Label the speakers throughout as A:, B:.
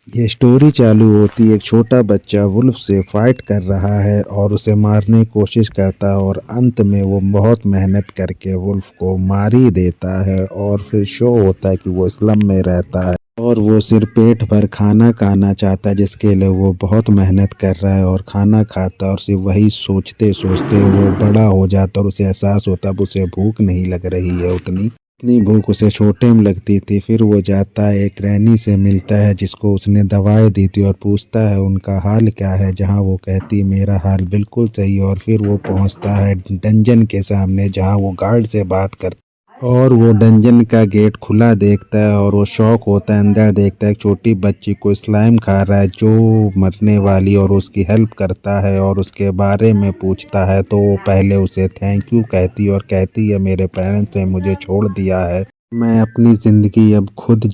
A: ये स्टोरी चालू होती है, एक छोटा बच्चा वुल्फ से फाइट कर रहा है और उसे मारने की कोशिश करता है और अंत में वो बहुत मेहनत करके वुल्फ को मार ही देता है। और फिर शो होता है कि वो स्लम में रहता है और वो सिर्फ पेट भर खाना खाना चाहता है, जिसके लिए वो बहुत मेहनत कर रहा है और खाना खाता है। और सिर्फ वही सोचते सोचते वो बड़ा हो जाता है और उसे एहसास होता है अब उसे भूख नहीं लग रही है उतनी इतनी भूख उसे छोटे में लगती थी। फिर वो जाता है, एक रैनी से मिलता है जिसको उसने दवाई दी थी और पूछता है उनका हाल क्या है, जहाँ वो कहती मेरा हाल बिल्कुल सही है। और फिर वो पहुंचता है डंजन के सामने जहाँ वो गार्ड से बात करता और वो डंजन का गेट खुला देखता है और वो शौक होता है, अंदर देखता है एक छोटी बच्ची को स्लाइम खा रहा है जो मरने वाली, और उसकी हेल्प करता है और उसके बारे में पूछता है। तो वो पहले उसे थैंक यू कहती और कहती है मेरे पेरेंट्स ने मुझे छोड़ दिया है, मैं अपनी ज़िंदगी अब खुद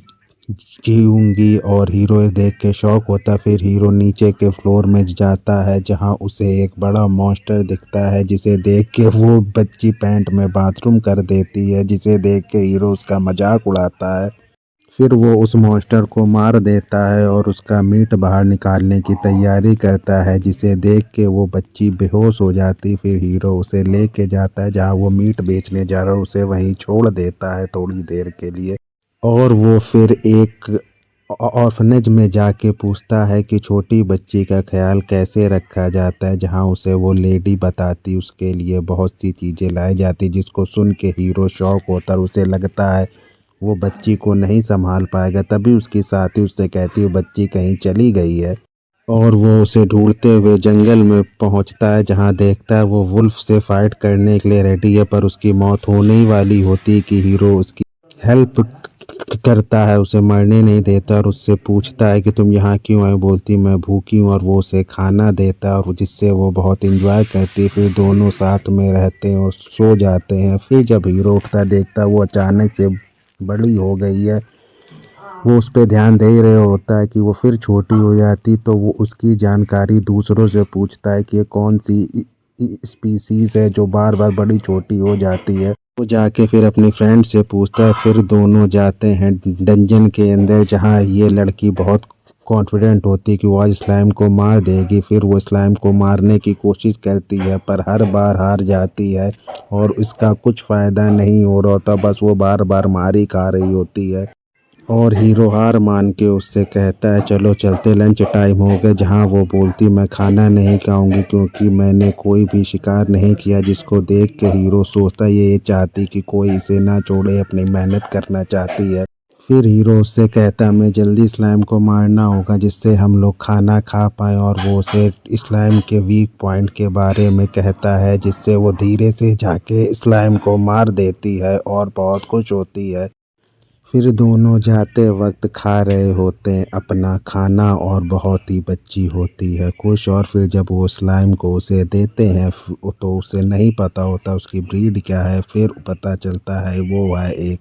A: जीऊंगी। और हीरो देख के शौक होता है। फिर हीरो नीचे के फ्लोर में जाता है जहां उसे एक बड़ा मॉन्स्टर दिखता है, जिसे देख के वो बच्ची पैंट में बाथरूम कर देती है, जिसे देख के हीरो उसका मजाक उड़ाता है। फिर वो उस मॉन्स्टर को मार देता है और उसका मीट बाहर निकालने की तैयारी करता है, जिसे देख के वो बच्ची बेहोश हो जाती। फिर हीरो उसे लेके जाता है जहाँ वो मीट बेचने जा रहा है, उसे वहीं छोड़ देता है थोड़ी देर के लिए। और वो फिर एक ऑर्फनेज में जाके पूछता है कि छोटी बच्ची का ख्याल कैसे रखा जाता है, जहाँ उसे वो लेडी बताती उसके लिए बहुत सी चीज़ें लाई जाती, जिसको सुन के हीरो शौक होता है। उसे लगता है वो बच्ची को नहीं संभाल पाएगा, तभी उसकी साथी उससे कहती है बच्ची कहीं चली गई है। और वो उसे ढूंढते हुए जंगल में पहुंचता है जहां देखता है वो वुल्फ से फाइट करने के लिए रेडी है, पर उसकी मौत होने ही वाली होती है कि हीरो उसकी हेल्प करता है, उसे मरने नहीं देता और उससे पूछता है कि तुम यहाँ क्यों आए, बोलती मैं भूखी हूँ, और वो उसे खाना देता है और जिससे वो बहुत इंजॉय करती है। फिर दोनों साथ में रहते हैं और सो जाते हैं। फिर जब हीरो उठता देखता है वो अचानक से बड़ी हो गई है, वो उस पे ध्यान दे ही रहे होता है कि वो फिर छोटी हो जाती, तो वो उसकी जानकारी दूसरों से पूछता है कि ये कौन सी स्पीसीज है जो बार बार बड़ी छोटी हो जाती है। वो जाके फिर अपनी फ्रेंड से पूछता है। फिर दोनों जाते हैं डंजन के अंदर जहाँ ये लड़की बहुत कॉन्फिडेंट होती है कि वो आज स्लाइम को मार देगी। फिर वो स्लाइम को मारने की कोशिश करती है पर हर बार हार जाती है और इसका कुछ फ़ायदा नहीं हो रहा होता, बस वो बार बार मार ही खा रही होती है। और हीरो हार मान के उससे कहता है चलो चलते, लंच टाइम हो गया, जहाँ वो बोलती मैं खाना नहीं खाऊंगी क्योंकि मैंने कोई भी शिकार नहीं किया, जिसको देख के हीरो सोचता ये चाहती कि कोई इसे ना छोड़े, अपनी मेहनत करना चाहती है। फिर हीरो उससे कहता है हमें जल्दी स्लाइम को मारना होगा जिससे हम लोग खाना खा पाएँ, और वो उसे स्लाइम के वीक पॉइंट के बारे में कहता है, जिससे वो धीरे से जाके स्लाइम को मार देती है और बहुत खुश होती है। फिर दोनों जाते वक्त खा रहे होते हैं अपना खाना और बहुत ही बच्ची होती है खुश। और फिर जब वो स्लाइम को उसे देते हैं तो उसे नहीं पता होता उसकी ब्रीड क्या है, फिर पता चलता है वो है एक